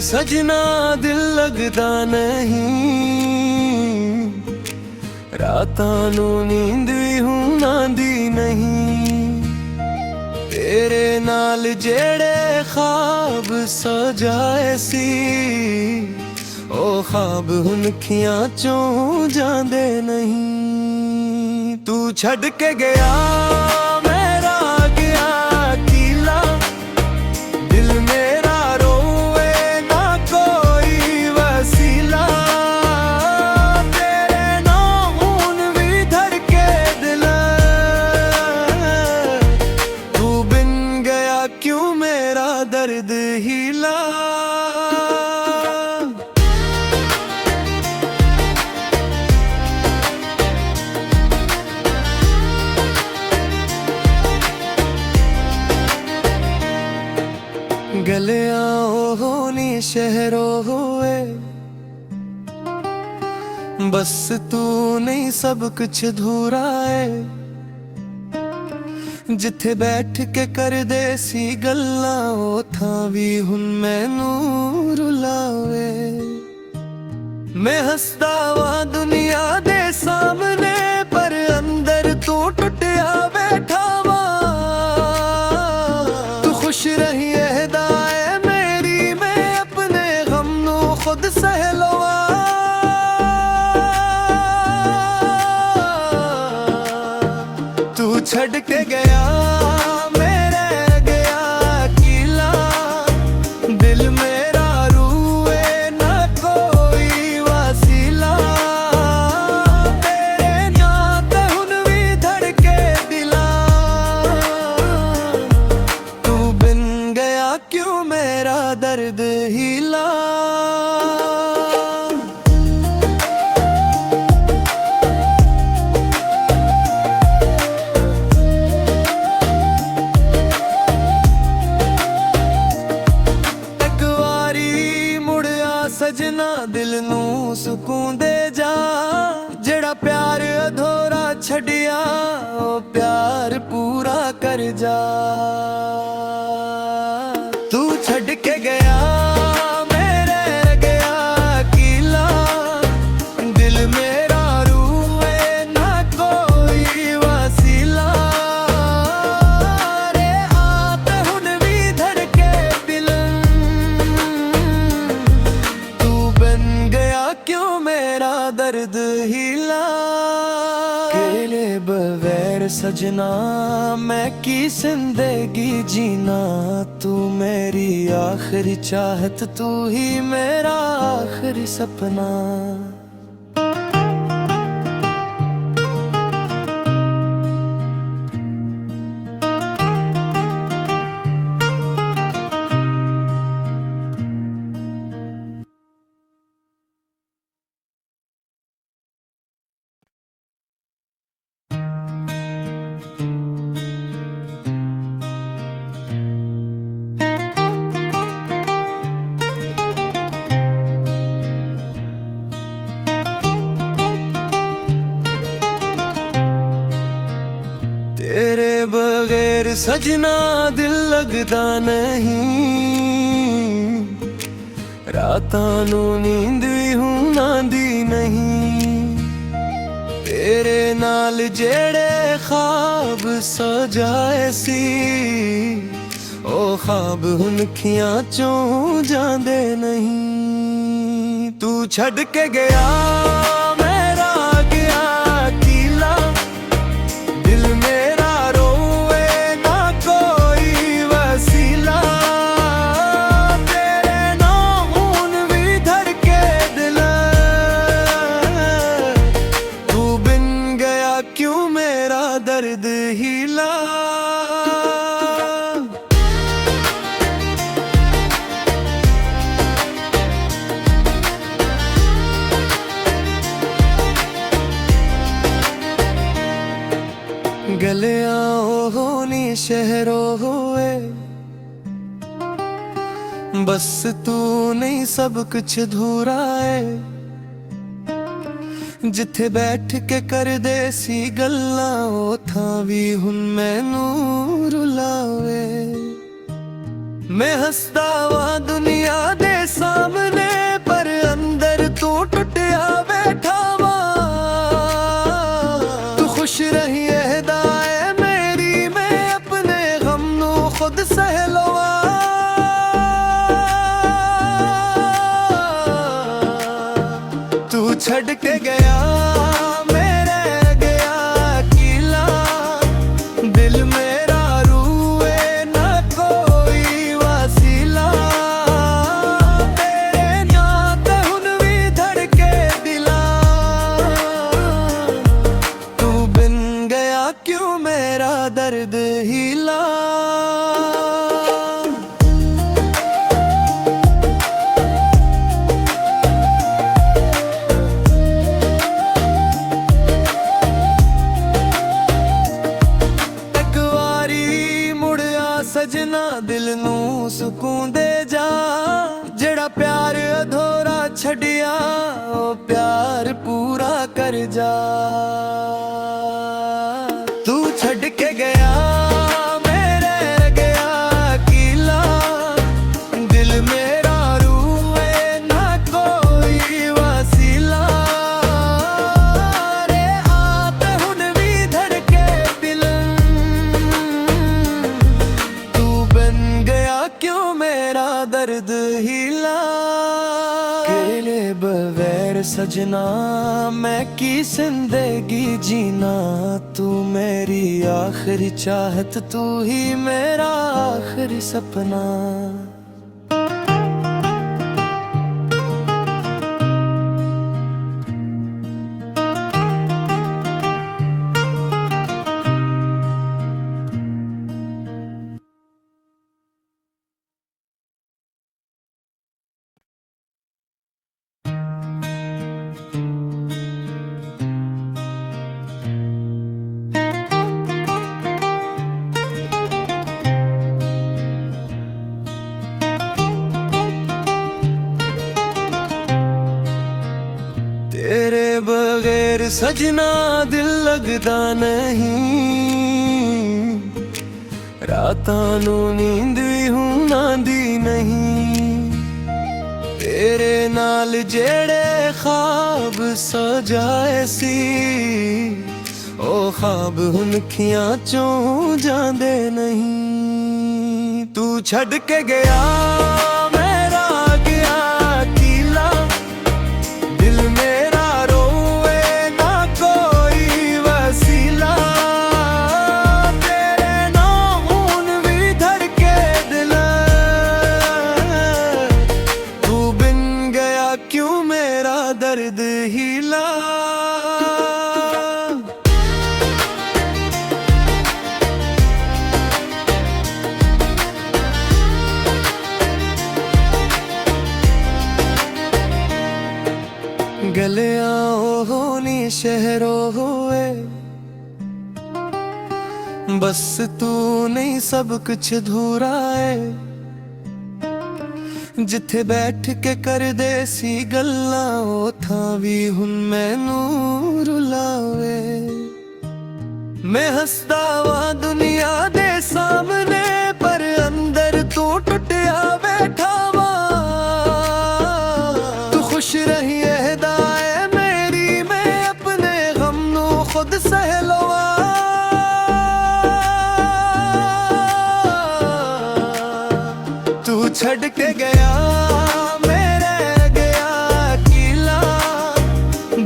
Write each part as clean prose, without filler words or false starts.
सजना दिल लगदा नहीं, रातां नू नींद भी हूं आंदी नहीं। तेरे नाल जेड़े ख्वाब सजाए सी, ओ ख्वाब हुण अखियां चों जांदे नहीं। तू छड़ के गया मेरा गया कीला, दिल मेरा रोए ना कोई वसीला। तेरे नाम हुण भी धड़के दिल, तू बिन गया क्यों मेरा दर्द हिला। गलियां होनी शहरों हुए, बस तू नहीं सब कुछ अधूरा है। जिथे बैठ के कर दे सी गल्लां उथां भी हुण मैनू रुलावे। मैं हसदा वा दुनिया दे सामने, पर अंदर तू टुटिया बैठा वा। तू खुश रही खुद सहलवा। तू छड़ के गया मेरे गया कीला, दिल मेरा रूए ना कोई वसीला। तेरे नाल हुण भी धड़के दिला, तू बिन गया क्यों मेरा दर्द हिला। सजना दिल नू सुकून दे जा, जेड़ा प्यार अधूरा छड़िया ओ प्यार पूरा कर जा। तू छड़ के गया मेरे गया कीला, दिल मेरा रूए ना कोई वसीला। रे आते हुण भी धड़के दिल, क्यों मेरा दर्द हिला। तेरे बगैर सजना मैं की जिंदगी जीना, तू मेरी आखिरी चाहत, तू ही मेरा आखिरी सपना। तेरे बगैर सजना दिल लगदा नहीं, रातां नू नींद भी हूं आंदी नहीं। तेरे नाल जेड़े ख्वाब सजाए सी, ओ ख्वाब हुण अखियां चों जांदे नहीं। तू छड़ के गया मेरा गया कीला, दिल मेरा रोए ना कोई वसीला। तेरे नाम हुण भी धड़के दिल, तू बिन गया क्यों मेरा दर्द हिला। गलियां होनी शहरों हुए, बस तू नहीं सब कुछ अधूरा है। जिथे बैठ के कर दे सी गल्लां उथां भी हुण मैनू रुलावे। मैं हसदा वा दुनिया दे सा खुद सह लवा। तू छड़ के गया मेरे गया किला, दिल मेरा रूए ना कोई वासीला। तेरे नाम ते हुन भी धड़के दिला, तू बिन गया क्यों मेरा दर्द हिला। सजना दिल नू सुकून दे जा, जेड़ा प्यार अधूरा छड़िया ओ प्यार पूरा कर जा। तू छड़ के गया मेरे गया किला, दिल मेरा रूए ना कोई वासीला। रे आत हुन भी धड़के दिल, क्यों मेरा दर्द हिला। तेरे बगैर सजना मैं की जिंदगी जीना, तू मेरी आखिरी चाहत, तू ही मेरा आखिरी सपना। तेरे बगैर सजना दिल लगदा नहीं, रातां नू नींद भी हूं आंदी नहीं। तेरे नाल जेड़े ख्वाब सजाए सी, ओ ख्वाब हुन अखियां चों जांदे नहीं। तू छड़ के गया मेरा गया किला, दिल मेरा रोए ना कोई वसीला। तेरे नाम हुन भी धड़के दिल, तू बिन गया क्यों मेरा दर्द हिला। गलियां होनी शहरों हुए, बस तू नहीं सब कुछ अधूरा है। जिथे बैठ के कर दे सी गल्लां ओथां भी हुन मैनू रुलावे। मैं हसदा वां दुनिया दे सामने, पर अंदर तू टुटिया बैठा वा। तू खुश रही खुद सह लवा। तू छड़ के गया मेरे गया किला,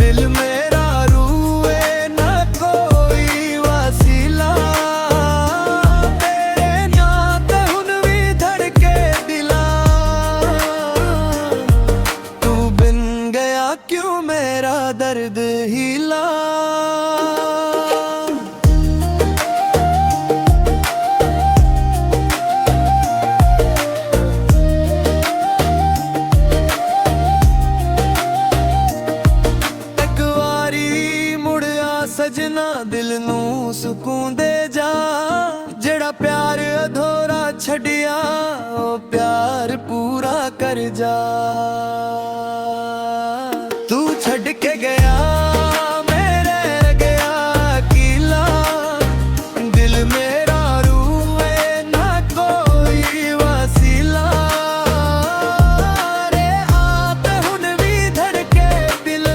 दिल मेरा रूए ना कोई वासीला। तेरे नाम ते हुन भी धड़के दिला, तू बिन गया क्यों मेरा दर्द हिला। सजना दिल नू सुकून दे जा, जेड़ा प्यार अधूरा छड़िया ओ प्यार पूरा कर जा। तू छड़ के गया मेरे गया किला, दिल मेरा रूए ना कोई वासीला। रे आत हुन भी धड़के दिल,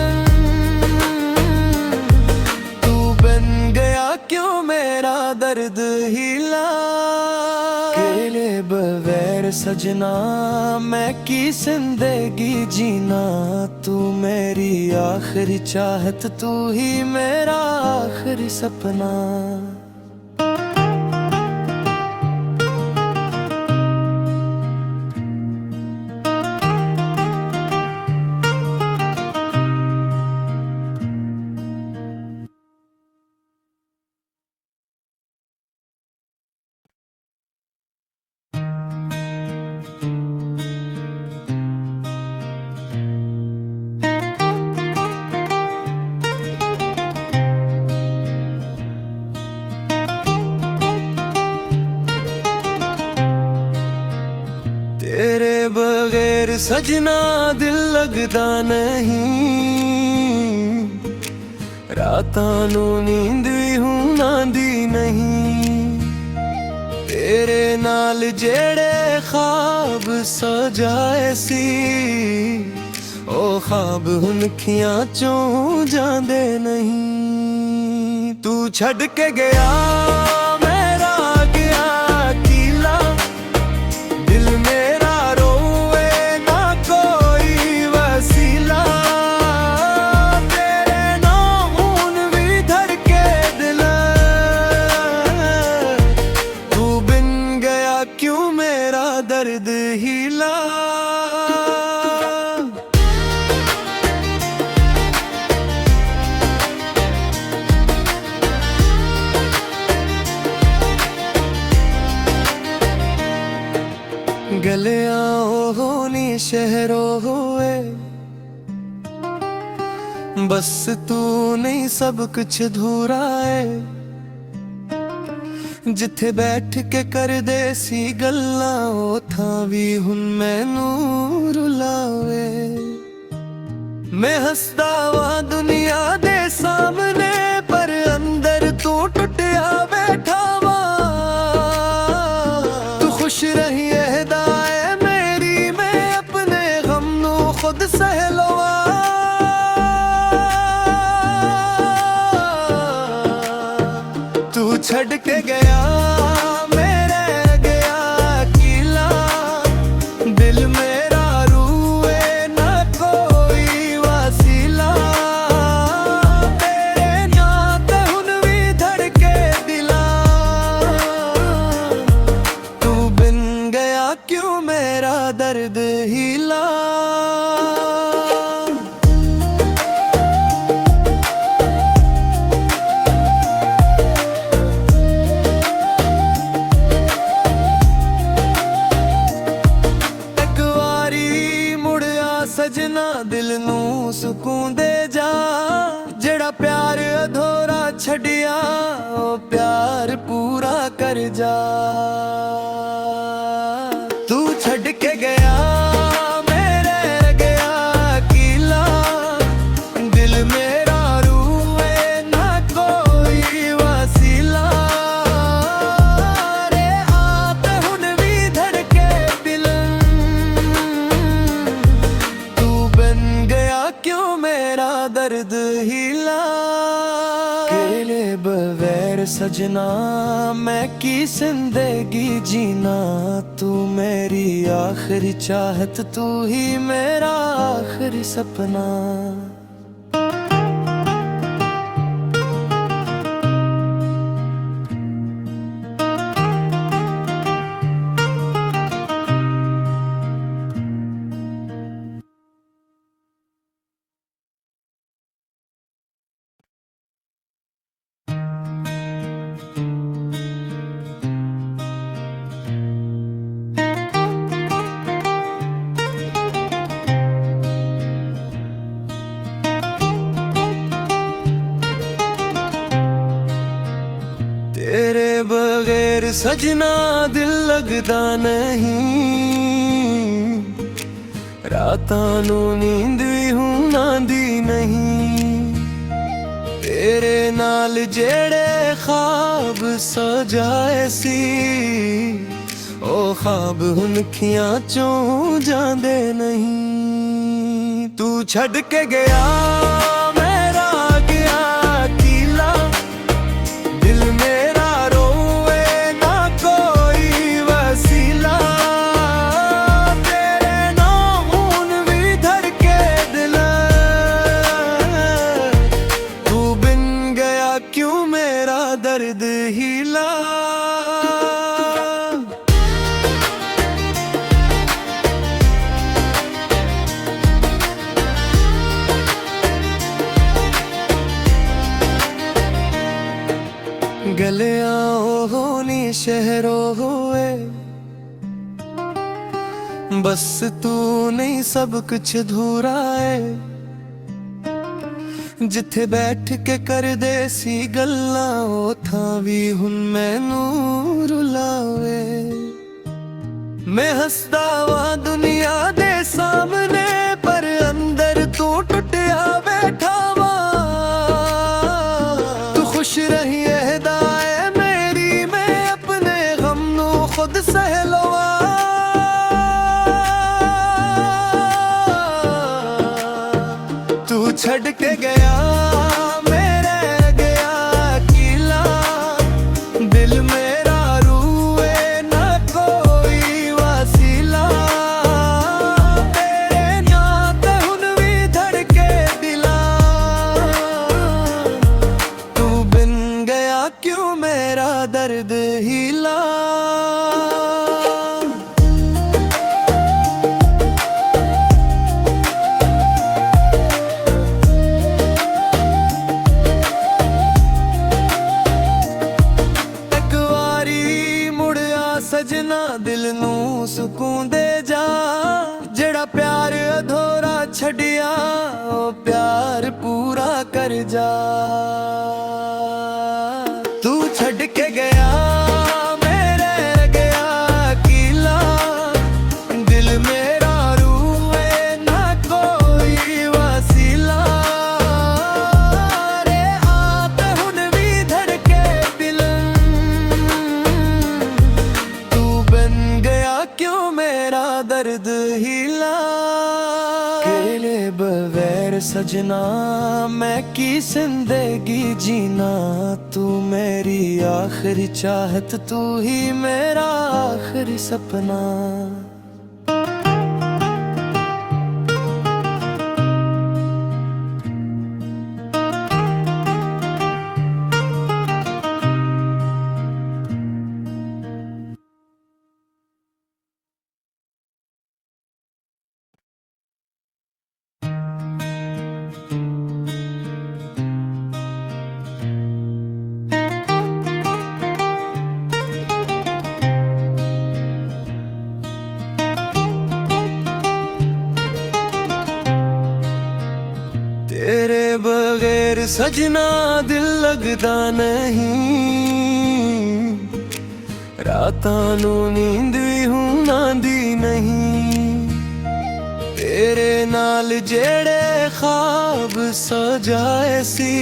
क्यों मेरा दर्द हिला। बगैर सजना मैं की जिंदगी जीना, तू मेरी आखिरी चाहत, तू ही मेरा आखिरी सपना। तेरे बगैर सजना दिल लगदा नहीं, रातां नू नींद भी हूं आंदी नहीं। तेरे नाल जेड़े ख्वाब सजाए सी, ओ ख्वाब हुन अखियां चों जांदे नहीं। तू छड़ के गया मेरा गया कीला, दिल मेरा रोए ना कोई वसीला। तेरे नाम हुन भी धड़के दिल, तू बिन गया क्यों मेरा दर्द हिला। गलियां होनी शहरों होए, बस तू नहीं सब कुछ अधूरा है। जिथे बैठ के कर दे सी गल्लां, उथां भी हुन मैनू रुलावे। मैं हसदा वा दुनिया दे सामने, पर अंदर तू टुटिया बैठा वा। तू खुश रही खुद सहलवा, तू छड़ के गया मेरे गया कीला। दिल मेरा रूए ना कोई वसीला। तेरे नात हुन भी धड़के दिला, तू बिन गया क्यों मेरा दर्द हिला। सजना दिल नू सुकून दे जा, जेड़ा प्यार अधूरा छड़िया ओ प्यार पूरा कर जा। तू छड़ के गया मेरे गया कीला, दिल मेरा रूए ना कोई वसीला। रे आते हुन भी धड़के दिल, क्यों मेरा दर्द हिला। तेरे बगैर सजना मैं की जिंदगी जीना, तू मेरी आखिरी चाहत, तू ही मेरा आखिरी सपना। तेरे बगैर सजना दिल लगदा नहीं, रातां नू नींद भी हूं आंदी नहीं। तेरे नाल जेड़े ख्वाब सजाए सी, ओ ख्वाब हुन अखियां चों जांदे नहीं। तू छड़ के गया मेरा गया कीला, दिल मेरा रोए ना कोई वसीला। बस तू नहीं सब कुछ अधूरा है। जिथे बैठ के कर दे सी गल्लां ओथां भी हुण मैनू रुलावे। मैं हसदा वां दुनिया दे सामने पर अंदर तू टुटिया बैठा वां। तू खुश रही एहदा है मेरी, मैं अपने गम नू खुद सह लवां। तू छड़ के गया मेरे गया अकेला, दिल मेरा रूए ना कोई वसीला। तेरे नाते हुन भी धड़के दिला, तू बिन गया क्यों मेरा दर्द हिला। सजना दिल नू सुकून दे जा, जेड़ा प्यार अधूरा छड़िया ओ प्यार पूरा कर जा। तू छड़ के गया मेरे गया अकेला, दिल मेरा रूए ना कोई वसीला। रे आते हुन भी धड़के दिल, क्यों मेरा दर्द हिला। तेरे बगैर सजना मैं की जिंदगी जीना, तू मेरी आखिरी चाहत, तू ही मेरा आखिरी सपना। तेरे बगैर सजना दिल लगदा नहीं, रातां नू नींद भी हुण आंदी नहीं। तेरे नाल जेड़े ख्वाब सजाए सी,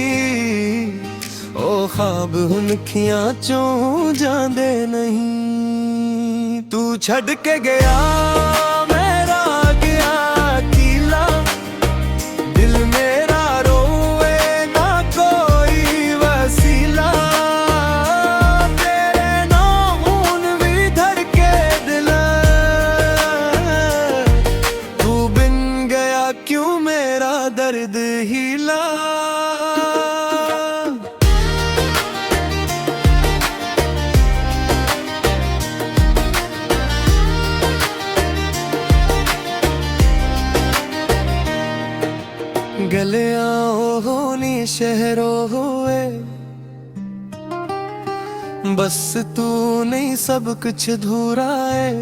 ओ ख्वाब हुण अखियां चों जांदे नहीं। तू छड़ के गया मेरा गया अकेला, दिल मेरा रोए ना कोई वसीला। तेरे नाम हुन भी धड़के दिल, तू बिन गया क्यों मेरा दर्द हिला। गलियां होनी शहरों हुए, बस तू नहीं सब कुछ अधूरा है।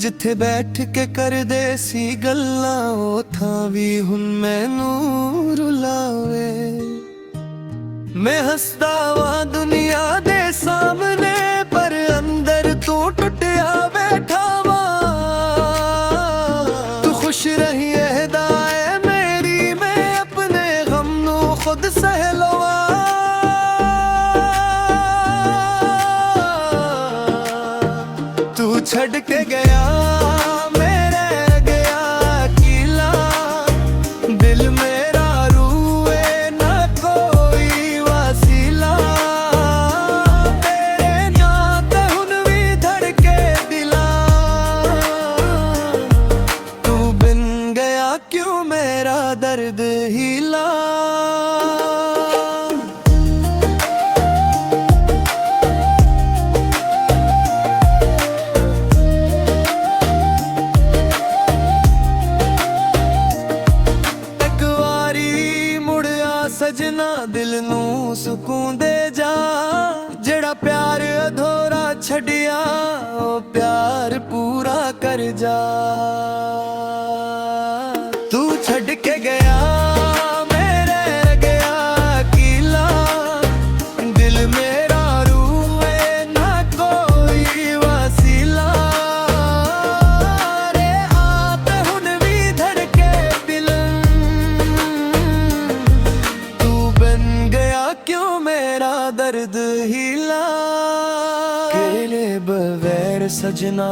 जिथे बैठ के कर दे सी गल्लां ओथां भी हुण मैनू रुलावे। मैं हसदा वां दुनिया दे सामने पर अंदर तू टुटिया बैठा वां। तू खुश रही एहदा है मेरी, मैं अपने गम नू खुद सह लवां। तू छड़ के गया मेरे गया अकेला, दिल मेरा रूए ना कोई वसीला। तेरे नाते हुन भी धड़के दिला, तू बिन गया क्यों मेरा दर्द हिला। सजना दिल नू सुकून दे जा, जेड़ा प्यार अधूरा छड़िया ओ प्यार पूरा कर जा। तू छड़ के गया मेरे रह गया अकेला, दिल मेरा रूए ना कोई वसीला। रे आप हुन भी धड़के दिल, तू बन गया क्यों मेरा दर्द हिला। तेरे बगैर सजना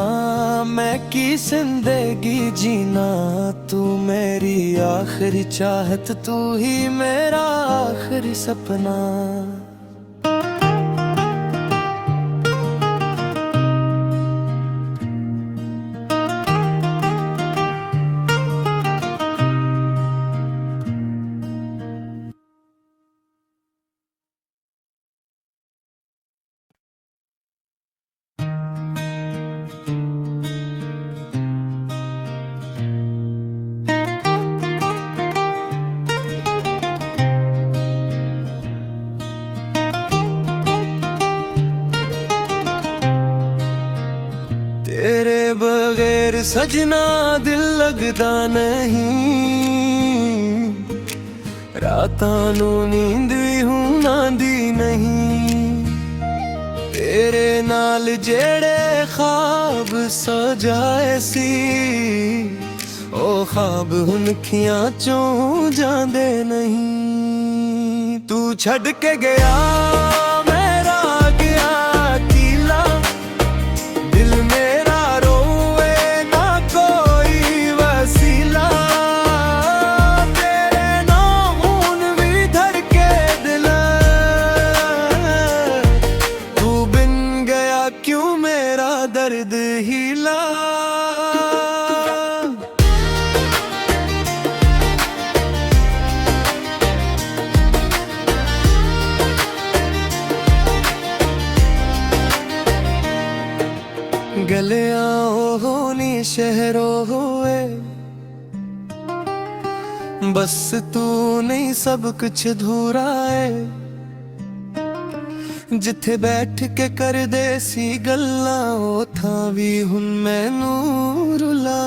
मैं की जिंदगी जीना, तू मेरी आखिरी चाहत, तू ही मेरा आखिरी सपना। तेरे बगैर सजना दिल लगदा नहीं, रातां नू नींद भी हूं आंदी नहीं। तेरे नाल जेड़े ख्वाब सजाए सी, ओ ख्वाब हुन अखियां चों जांदे नहीं। तू छड़ के गया मेरा गया अकेला, दिल मेरा रोए ना कोई वसीला। तेरे नाम हुन भी धड़के दिल, तू बिन गया क्यों मेरा दर्द हिला। गलियां होनी शहरों हुए, बस तू नहीं सब कुछ अधूरा है। जिथे बैठ के कर दे सी गल्लां, ओ थां भी हुन मैनू रुला।